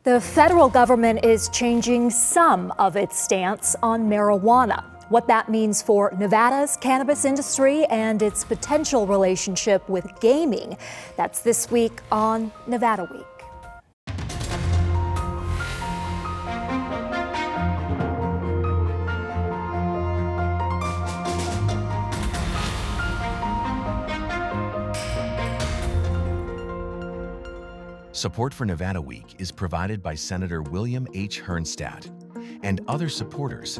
The federal government is changing some of its stance on marijuana. What that means for Nevada's cannabis industry and its potential relationship with gaming. That's this week on Nevada Week. Support for Nevada Week is provided by Senator William H. Herrnstadt and other supporters.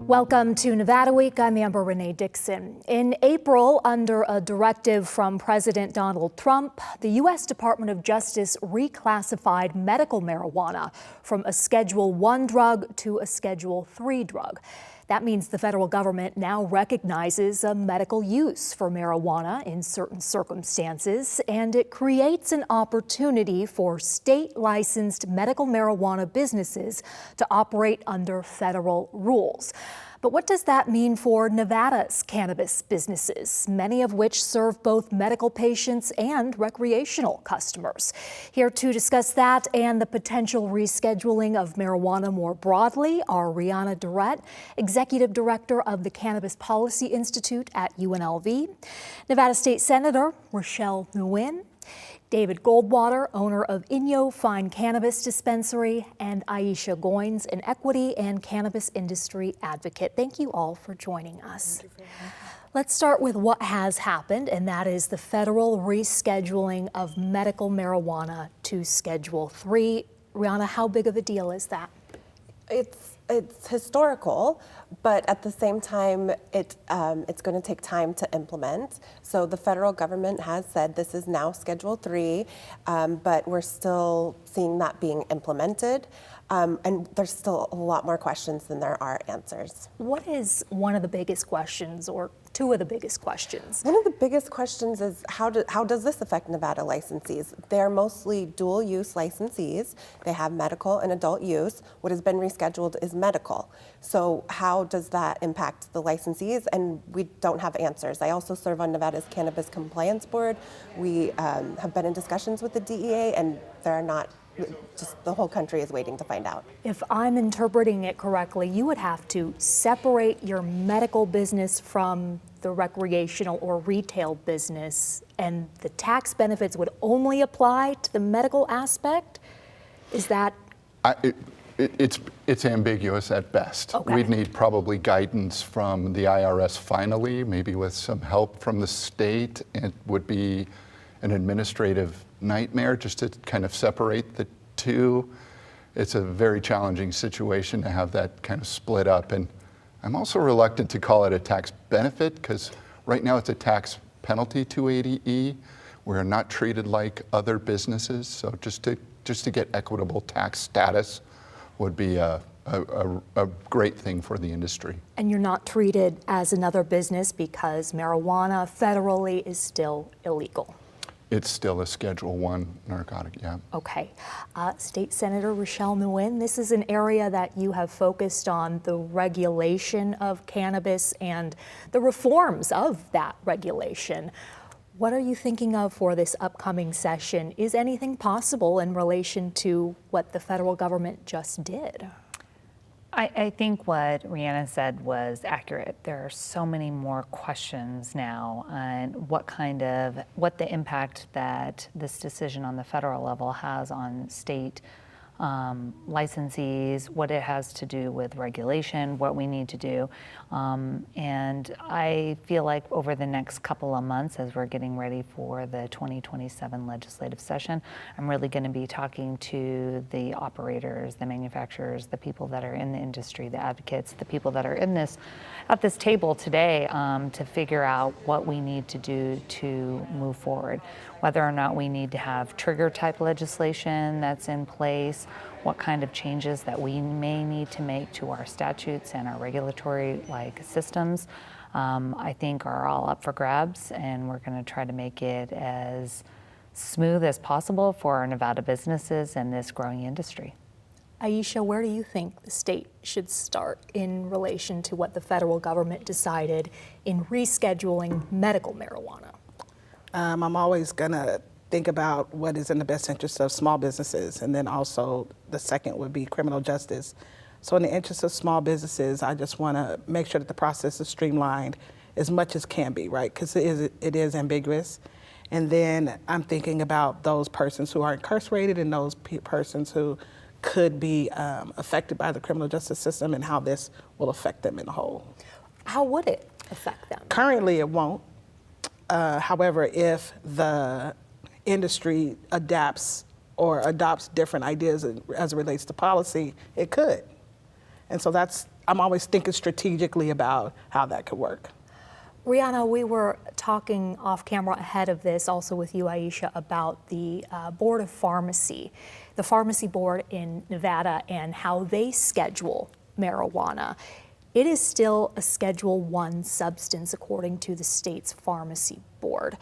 Welcome to Nevada Week. I'm Amber Renee Dixon. In April, under a directive from President Donald Trump, the U.S. Department of Justice reclassified medical marijuana from a Schedule I drug to a Schedule III drug. That means the federal government now recognizes a medical use for marijuana in certain circumstances, and it creates an opportunity for state-licensed medical marijuana businesses to operate under federal rules. But what does that mean for Nevada's cannabis businesses, many of which serve both medical patients and recreational customers? Here to discuss that and the potential rescheduling of marijuana more broadly are Rihanna Durrett, Executive Director of the Cannabis Policy Institute at UNLV, Nevada State Senator Rochelle Nguyen, David Goldwater, owner of Inyo Fine Cannabis Dispensary, and Aisha Goins, an equity and cannabis industry advocate. Thank you all for joining us. Let's start with what has happened, and that is the federal rescheduling of medical marijuana to Schedule III. Rihanna, how big of a deal is that? It's historical, but at the same time, it's going to take time to implement. So the federal government has said this is now Schedule III, but we're still seeing that being implemented. And there's still a lot more questions than there are answers. What is one of the biggest questions, or two of the biggest questions? One of the biggest questions is how does this affect Nevada licensees? They're mostly dual use licensees. They have medical and adult use. What has been rescheduled is medical. So how does that impact the licensees? And we don't have answers. I also serve on Nevada's Cannabis Compliance Board. We have been in discussions with the DEA, and they're not. Just the whole country is waiting to find out. If I'm interpreting it correctly, you would have to separate your medical business from the recreational or retail business, and the tax benefits would only apply to the medical aspect? Is that? It's ambiguous at best. Okay. We'd need probably guidance from the IRS finally, maybe with some help from the state. It would be an administrative nightmare just to kind of separate the two. It's a very challenging situation to have that kind of split up. And I'm also reluctant to call it a tax benefit, because right now it's a tax penalty 280E. We're not treated like other businesses. So just to get equitable tax status would be a great thing for the industry. And you're not treated as another business because marijuana federally is still illegal. It's still a Schedule I narcotic, yeah. Okay. State Senator Rochelle Nguyen, this is an area that you have focused on, the regulation of cannabis and the reforms of that regulation. What are you thinking of for this upcoming session? Is anything possible in relation to what the federal government just did? I think what Rihanna said was accurate. There are so many more questions now on what the impact that this decision on the federal level has on state licensees, what it has to do with regulation, what we need to do. And I feel like over the next couple of months, as we're getting ready for the 2027 legislative session, I'm really going to be talking to the operators, the manufacturers, the people that are in the industry, the advocates, the people that are at this table today to figure out what we need to do to move forward. Whether or not we need to have trigger type legislation that's in place, what kind of changes that we may need to make to our statutes and our regulatory systems, I think are all up for grabs, and we're going to try to make it as smooth as possible for our Nevada businesses and this growing industry. Aisha, where do you think the state should start in relation to what the federal government decided in rescheduling medical marijuana? I'm always going to think about what is in the best interest of small businesses, and then also the second would be criminal justice. So in the interest of small businesses, I just want to make sure that the process is streamlined as much as can be, right? Because it is ambiguous. And then I'm thinking about those persons who are incarcerated and those persons who could be affected by the criminal justice system and how this will affect them in the whole. How would it affect them? Currently, it won't. However, if the industry adapts or adopts different ideas as it relates to policy, it could. And so I'm always thinking strategically about how that could work. Rihanna, we were talking off camera ahead of this, also with you, Aisha, about the Board of Pharmacy, the pharmacy board in Nevada, and how they schedule marijuana. It is still a Schedule I substance according to the state's pharmacy board.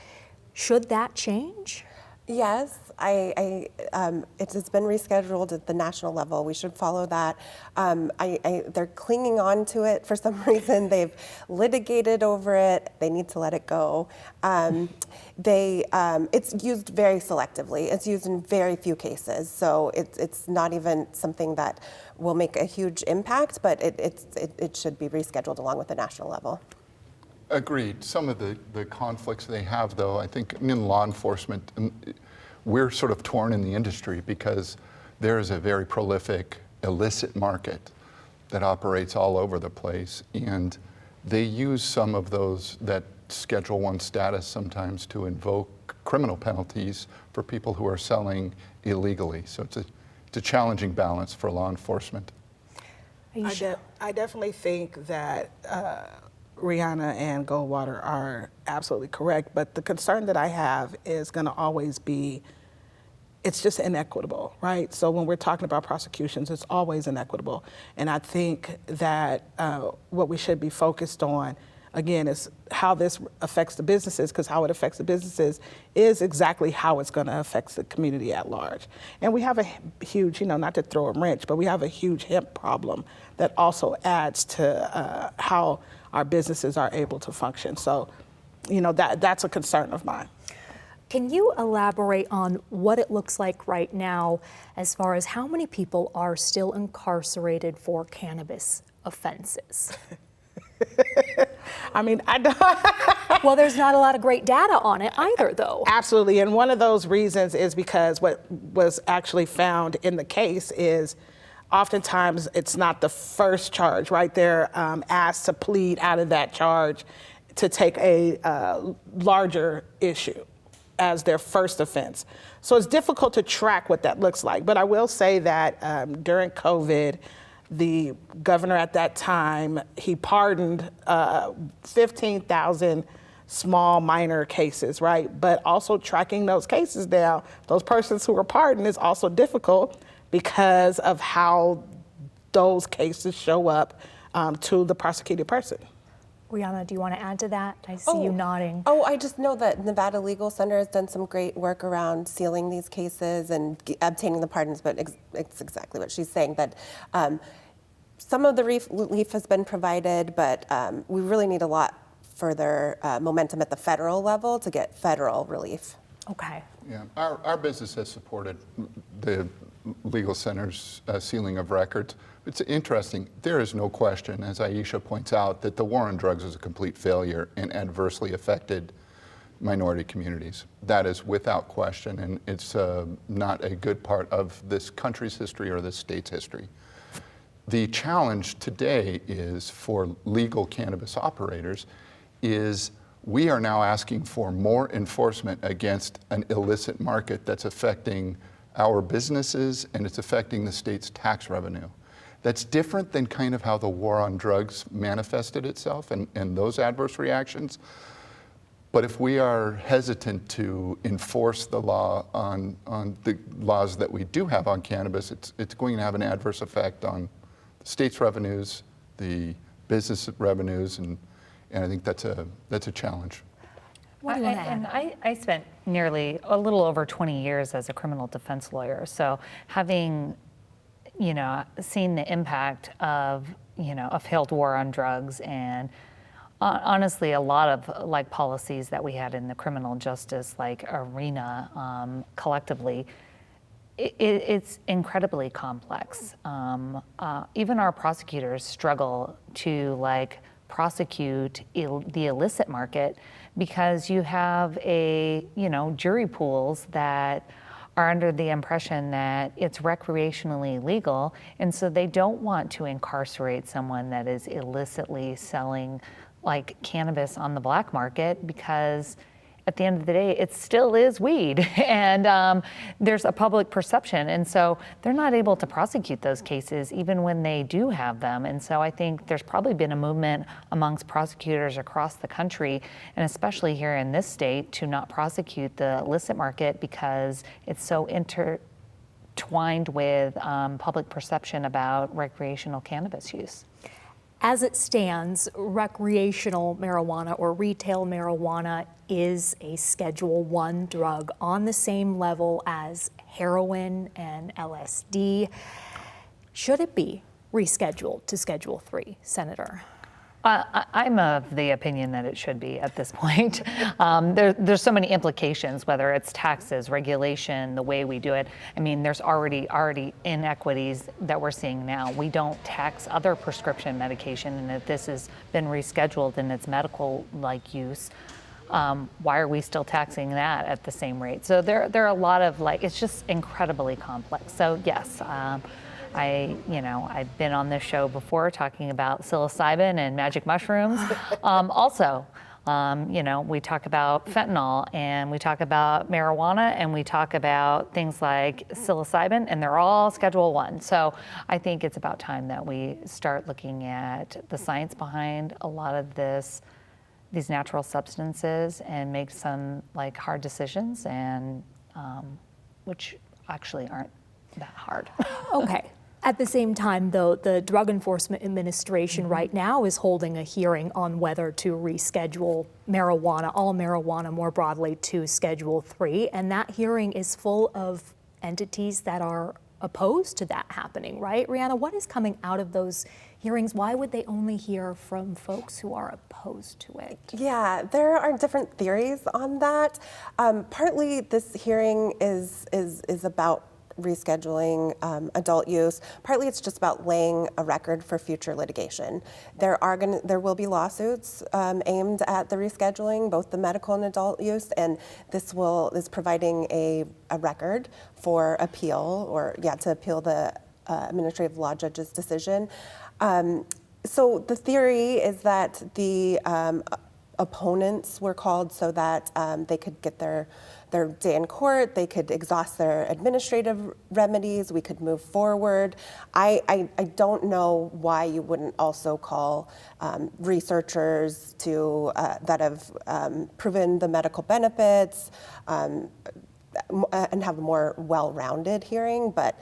Should that change? Yes, it's been rescheduled at the national level. We should follow that. They're clinging on to it for some reason. They've litigated over it. They need to let it go. It's used very selectively. It's used in very few cases. So it's not even something that will make a huge impact, but it should be rescheduled along with the national level. Agreed. Some of the conflicts they have, though, I think in law enforcement, we're sort of torn in the industry because there is a very prolific illicit market that operates all over the place, and they use some of that Schedule I status sometimes to invoke criminal penalties for people who are selling illegally. So it's a challenging balance for law enforcement. I definitely think that Rihanna and Goldwater are absolutely correct, but the concern that I have is going to always be, it's just inequitable, right? So when we're talking about prosecutions, it's always inequitable. And I think that what we should be focused on, again, is how this affects the businesses, because how it affects the businesses is exactly how it's going to affect the community at large. And we have a huge, not to throw a wrench, but we have a huge hemp problem that also adds to how our businesses are able to function. So, that's a concern of mine. Can you elaborate on what it looks like right now as far as how many people are still incarcerated for cannabis offenses? I mean, I don't. Well, there's not a lot of great data on it either, though. Absolutely, and one of those reasons is because what was actually found in the case is oftentimes it's not the first charge, right? They're asked to plead out of that charge to take a larger issue as their first offense. So it's difficult to track what that looks like. But I will say that during COVID, the governor at that time, he pardoned 15,000 small minor cases, right? But also tracking those cases down, those persons who were pardoned is also difficult because of how those cases show up to the prosecuted person. Rihanna, do you want to add to that? I see you nodding. I just know that Nevada Legal Center has done some great work around sealing these cases and obtaining the pardons, but it's exactly what she's saying, that some of the relief has been provided, but we really need a lot further momentum at the federal level to get federal relief. Okay. Yeah, our business has supported the legal center's sealing of records. It's interesting. There is no question, as Aisha points out, that the war on drugs is a complete failure and adversely affected minority communities. That is without question, and it's not a good part of this country's history or this state's history. The challenge today is for legal cannabis operators is we are now asking for more enforcement against an illicit market that's affecting our businesses and it's affecting the state's tax revenue. That's different than kind of how the war on drugs manifested itself and those adverse reactions. But if we are hesitant to enforce the law on the laws that we do have on cannabis, it's going to have an adverse effect on the state's revenues, the business revenues, and I think that's a challenge. I spent nearly a little over 20 years as a criminal defense lawyer, so having seen the impact of a failed war on drugs and honestly, a lot of like policies that we had in the criminal justice like arena collectively, it's incredibly complex. Even our prosecutors struggle to like prosecute the illicit market because you have jury pools that are under the impression that it's recreationally legal, and so they don't want to incarcerate someone that is illicitly selling like cannabis on the black market, because at the end of the day, it still is weed, and there's a public perception, and so they're not able to prosecute those cases even when they do have them. And so I think there's probably been a movement amongst prosecutors across the country, and especially here in this state, to not prosecute the illicit market because it's so intertwined with public perception about recreational cannabis use. As it stands, recreational marijuana or retail marijuana is a Schedule I drug on the same level as heroin and LSD. Should it be rescheduled to Schedule III, Senator? I'm of the opinion that it should be at this point. There's so many implications, whether it's taxes, regulation, the way we do it. I mean, there's already inequities that we're seeing now. We don't tax other prescription medication, and if this has been rescheduled in its medical like use, why are we still taxing that at the same rate? So there are a lot of it's just incredibly complex. So yes. I've been on this show before talking about psilocybin and magic mushrooms. Also, we talk about fentanyl, and we talk about marijuana, and we talk about things like psilocybin, and they're all Schedule I. So I think it's about time that we start looking at the science behind a lot of these natural substances and make some like hard decisions, and which actually aren't that hard. Okay. At the same time, though, the Drug Enforcement Administration right now is holding a hearing on whether to reschedule marijuana, all marijuana more broadly, to Schedule III, and that hearing is full of entities that are opposed to that happening, right? Rihanna, what is coming out of those hearings? Why would they only hear from folks who are opposed to it? Yeah, there are different theories on that. Partly this hearing is about rescheduling adult use. Partly it's just about laying a record for future litigation. There will be lawsuits aimed at the rescheduling, both the medical and adult use, and this is providing a record for appeal, or to appeal the administrative law judge's decision. So the theory is that the opponents were called so that they could get their day in court, they could exhaust their administrative remedies, we could move forward. I don't know why you wouldn't also call researchers that have proven the medical benefits and have a more well-rounded hearing, but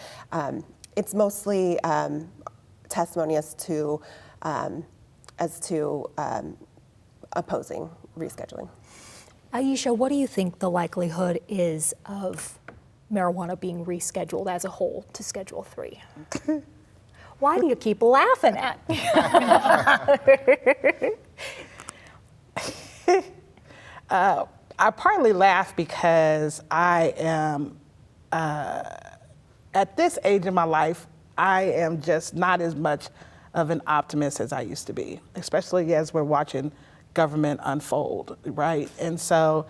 it's mostly testimony as to opposing rescheduling. Aisha, what do you think the likelihood is of marijuana being rescheduled as a whole to Schedule III? Why do you keep laughing at me? I partly laugh because I am, at this age in my life, I am just not as much of an optimist as I used to be, especially as we're watching government unfold, right? And so,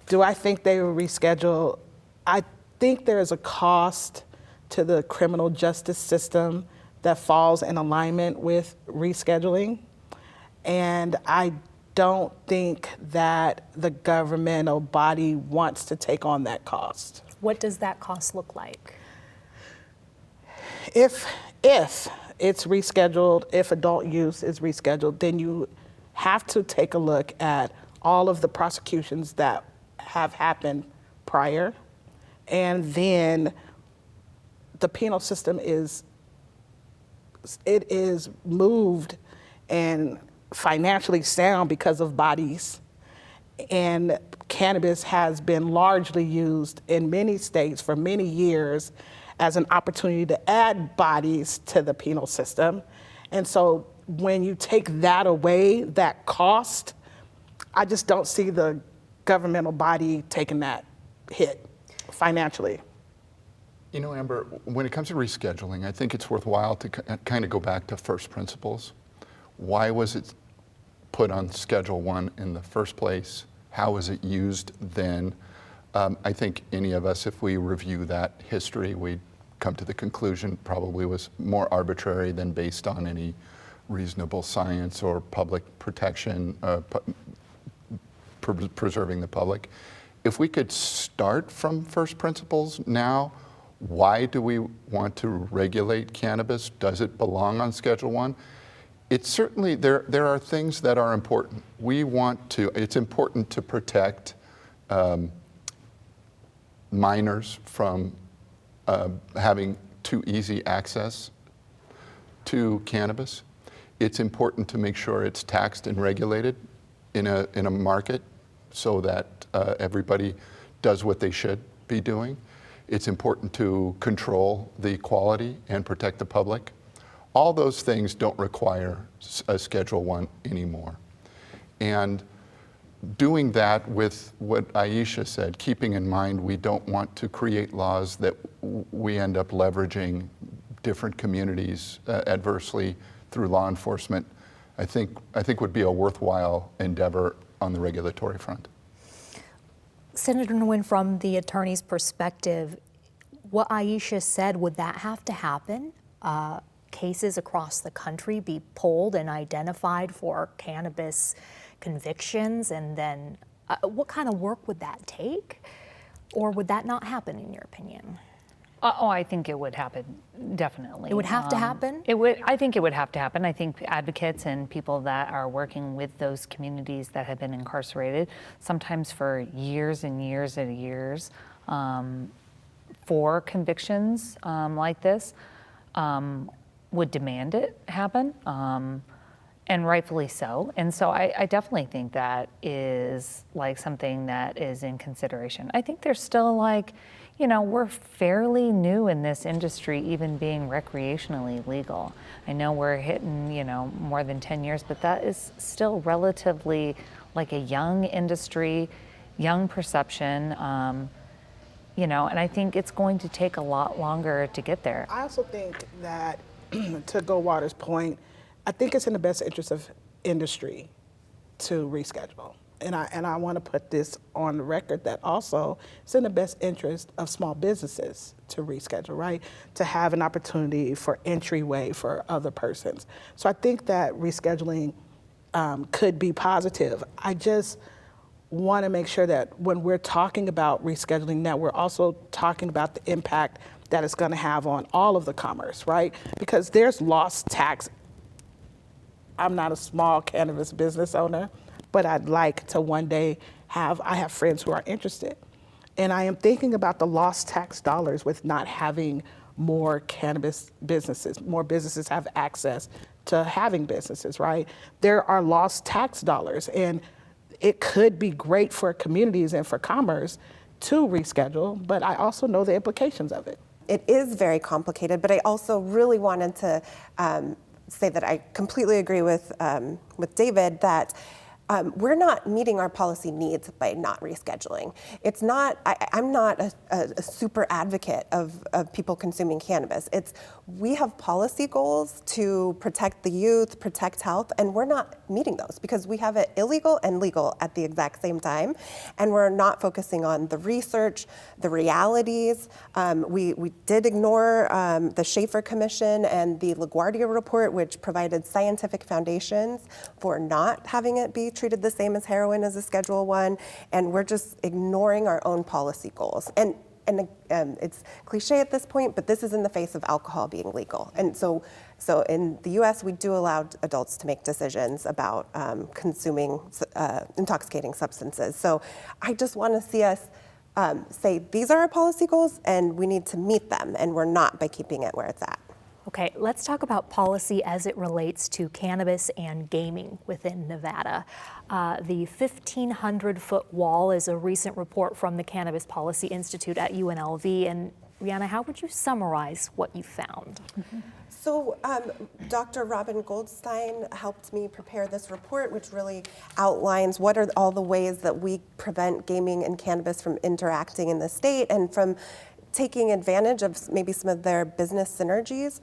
do I think they will reschedule? I think there is a cost to the criminal justice system that falls in alignment with rescheduling. And I don't think that the governmental body wants to take on that cost. What does that cost look like? If it's rescheduled, if adult use is rescheduled, then you have to take a look at all of the prosecutions that have happened prior, and then the penal system is moved and financially sound because of bodies, and cannabis has been largely used in many states for many years as an opportunity to add bodies to the penal system. And so when you take that away, that cost, I just don't see the governmental body taking that hit financially. You know, Amber, when it comes to rescheduling, I think it's worthwhile to kind of go back to first principles. Why was it put on Schedule 1 in the first place? How was it used then? I think any of us, if we review that history, we'd come to the conclusion probably was more arbitrary than based on any reasonable science or public protection, preserving the public. If we could start from first principles now, why do we want to regulate cannabis? Does it belong on Schedule 1? It's certainly, there are things that are important. It's important to protect minors from having too easy access to cannabis. It's important to make sure it's taxed and regulated in a market so that everybody does what they should be doing. It's important to control the quality and protect the public. All those things don't require a Schedule 1 anymore. And doing that with what Aisha said, keeping in mind we don't want to create laws that we end up leveraging different communities adversely through law enforcement, I think would be a worthwhile endeavor on the regulatory front. Senator Nguyen, from the attorney's perspective, what Aisha said, would that have to happen? Cases across the country be pulled and identified for cannabis convictions, and then what kind of work would that take? Or would that not happen in your opinion? I think it would happen, definitely. It would have to happen? I think it would have to happen. I think advocates and people that are working with those communities that have been incarcerated, sometimes for years and years and years, for convictions like this, would demand it happen, and rightfully so. And so I definitely think that is like something that is in consideration. I think there's still like, we're fairly new in this industry, even being recreationally legal. I know we're hitting, more than 10 years, but that is still relatively like a young industry, young perception, and I think it's going to take a lot longer to get there. I also think that, to Goldwater's point, I think it's in the best interest of industry to reschedule. And I want to put this on the record that also it's in the best interest of small businesses to reschedule, right? To have an opportunity for entryway for other persons. So I think that rescheduling could be positive. I just want to make sure that when we're talking about rescheduling now, we're also talking about the impact that it's going to have on all of the commerce, right? Because there's lost tax. I'm not a small cannabis business owner, but I'd like to one day I have friends who are interested. And I am thinking about the lost tax dollars with not having more cannabis businesses. More businesses have access to having businesses, right? There are lost tax dollars, and it could be great for communities and for commerce to reschedule, but I also know the implications of it. It is very complicated, but I also really wanted to say that I completely agree with David that we're not meeting our policy needs by not rescheduling. It's not, I'm not a super advocate of people consuming cannabis. We have policy goals to protect the youth, protect health, and we're not meeting those because we have it illegal and legal at the exact same time. And we're not focusing on the research, the realities. We did ignore the Schaefer Commission and the LaGuardia report, which provided scientific foundations for not having it be treated the same as heroin as a Schedule 1, and we're just ignoring our own policy goals. And it's cliche at this point, but this is in the face of alcohol being legal. And so in the US, we do allow adults to make decisions about consuming intoxicating substances. So I just want to see us say, these are our policy goals, and we need to meet them, and we're not by keeping it where it's at. Okay, let's talk about policy as it relates to cannabis and gaming within Nevada. The 1,500-foot wall is a recent report from the Cannabis Policy Institute at UNLV, and Rihanna, how would you summarize what you found? So Dr. Robin Goldstein helped me prepare this report, which really outlines what are all the ways that we prevent gaming and cannabis from interacting in the state and from taking advantage of maybe some of their business synergies.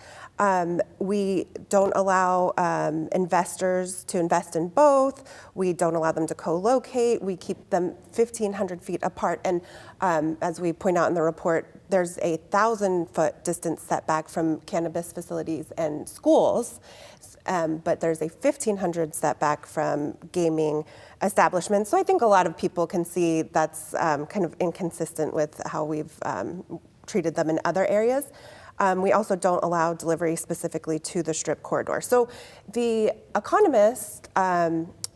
We don't allow investors to invest in both. We don't allow them to co-locate. We keep them 1,500 feet apart. And as we point out in the report, there's a 1,000-foot distance setback from cannabis facilities and schools, but there's a 1,500 setback from gaming establishments. So I think a lot of people can see that's kind of inconsistent with how we've treated them in other areas. We also don't allow delivery specifically to the Strip corridor. So the Economist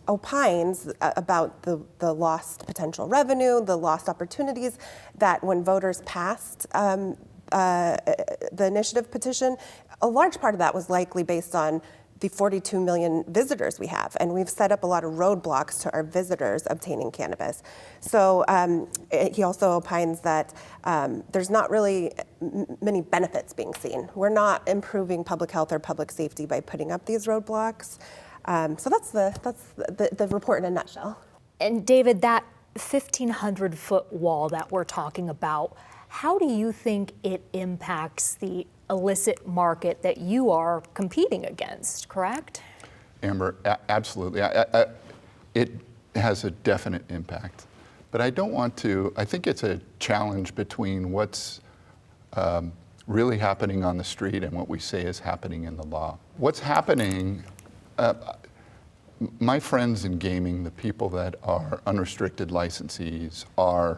opines about the lost potential revenue, the lost opportunities, that when voters passed the initiative petition, a large part of that was likely based on the 42 million visitors we have, and we've set up a lot of roadblocks to our visitors obtaining cannabis. So he also opines that there's not really many benefits being seen. We're not improving public health or public safety by putting up these roadblocks. So that's the report in a nutshell. And David, that 1,500-foot wall that we're talking about, how do you think it impacts the illicit market that you are competing against, correct? Amber, absolutely. It has a definite impact. But I don't want to, I think it's a challenge between what's really happening on the street and what we say is happening in the law. What's happening, my friends in gaming, the people that are unrestricted licensees, are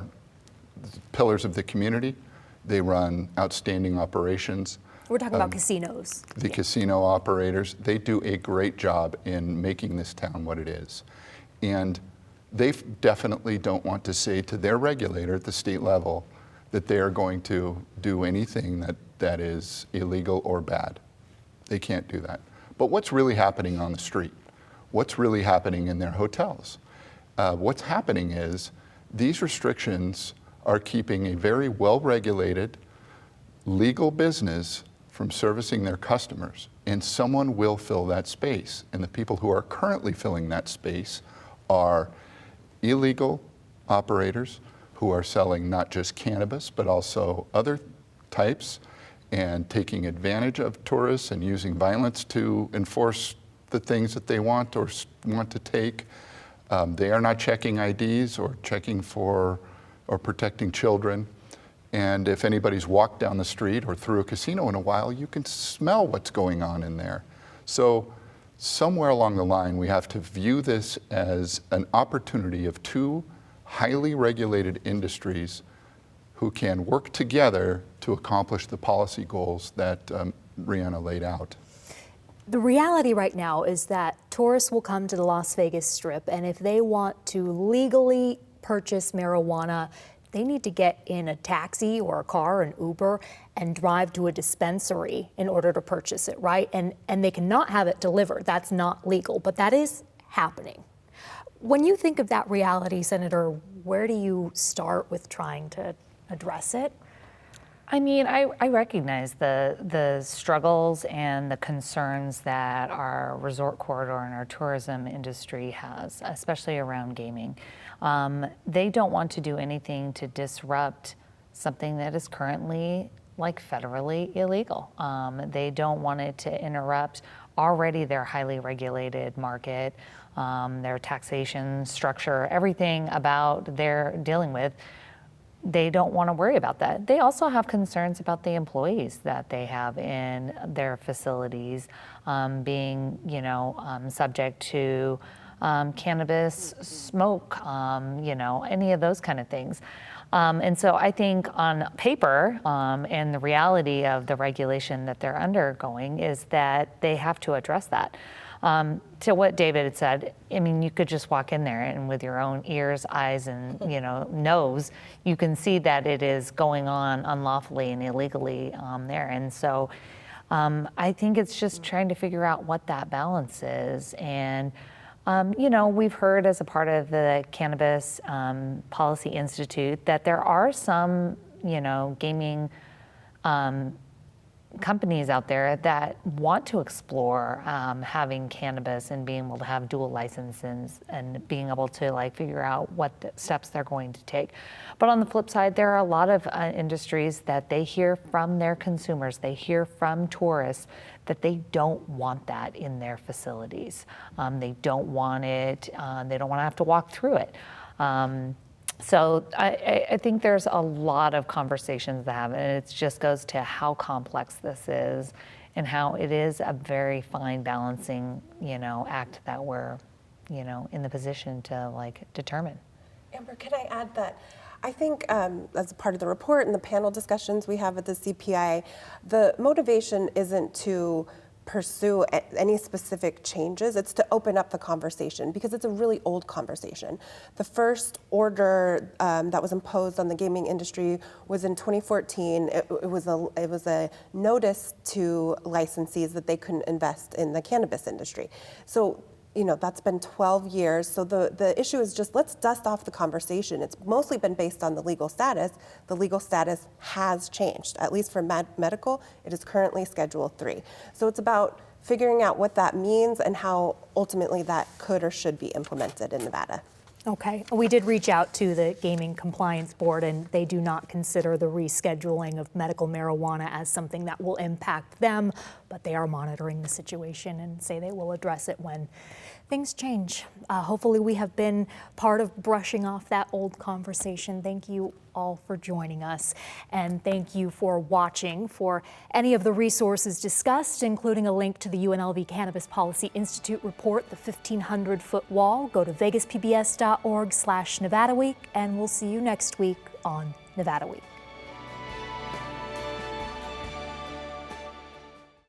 pillars of the community. They run outstanding operations. We're talking about casinos. The casino operators, they do a great job in making this town what it is. And they definitely don't want to say to their regulator at the state level that they are going to do anything that is illegal or bad. They can't do that. But what's really happening on the street? What's really happening in their hotels? What's happening is these restrictions are keeping a very well-regulated, legal business from servicing their customers, and someone will fill that space. And the people who are currently filling that space are illegal operators who are selling not just cannabis, but also other types, and taking advantage of tourists and using violence to enforce the things that they want or want to take. They are not checking IDs or checking for or protecting children. And if anybody's walked down the street or through a casino in a while, you can smell what's going on in there. So somewhere along the line, we have to view this as an opportunity of two highly regulated industries who can work together to accomplish the policy goals that Rihanna laid out. The reality right now is that tourists will come to the Las Vegas Strip, and if they want to legally purchase marijuana, they need to get in a taxi or a car, an Uber, and drive to a dispensary in order to purchase it, right? And they cannot have it delivered. That's not legal, but that is happening. When you think of that reality, Senator, where do you start with trying to address it? I mean, I recognize the struggles and the concerns that our resort corridor and our tourism industry has, especially around gaming. They don't want to do anything to disrupt something that is currently like federally illegal. They don't want it to interrupt already their highly regulated market, their taxation structure, everything about their dealing with. They don't want to worry about that. They also have concerns about the employees that they have in their facilities being, subject to cannabis smoke, any of those kind of things. And so I think on paper and the reality of the regulation that they're undergoing is that they have to address that. To what David had said, I mean, you could just walk in there and with your own ears, eyes, and nose, you can see that it is going on unlawfully and illegally there. And so I think it's just trying to figure out what that balance is. And we've heard as a part of the Cannabis Policy Institute that there are some, gaming companies out there that want to explore having cannabis and being able to have dual licenses and being able to like figure out what steps they're going to take. But on the flip side, there are a lot of industries that they hear from their consumers, they hear from tourists that they don't want that in their facilities. They don't want it, they don't want to have to walk through it. So I think there's a lot of conversations to have, and it just goes to how complex this is and how it is a very fine balancing, act that we're, in the position to like determine. Amber, can I add that I think as part of the report and the panel discussions we have at the CPI, the motivation isn't to pursue any specific changes. It's to open up the conversation because it's a really old conversation. The first order that was imposed on the gaming industry was in 2014. It was a notice to licensees that they couldn't invest in the cannabis industry. So that's been 12 years. So the issue is just let's dust off the conversation. It's mostly been based on the legal status. The legal status has changed. At least for medical, it is currently Schedule 3. So it's about figuring out what that means and how ultimately that could or should be implemented in Nevada. Okay. We did reach out to the Gaming Compliance Board, and they do not consider the rescheduling of medical marijuana as something that will impact them, but they are monitoring the situation and say they will address it when things change. Hopefully we have been part of brushing off that old conversation. Thank you all for joining us, and thank you for watching. For any of the resources discussed, including a link to the UNLV Cannabis Policy Institute report, The 1500-Foot Wall, go to vegaspbs.org/Nevada Week, and we'll see you next week on Nevada Week.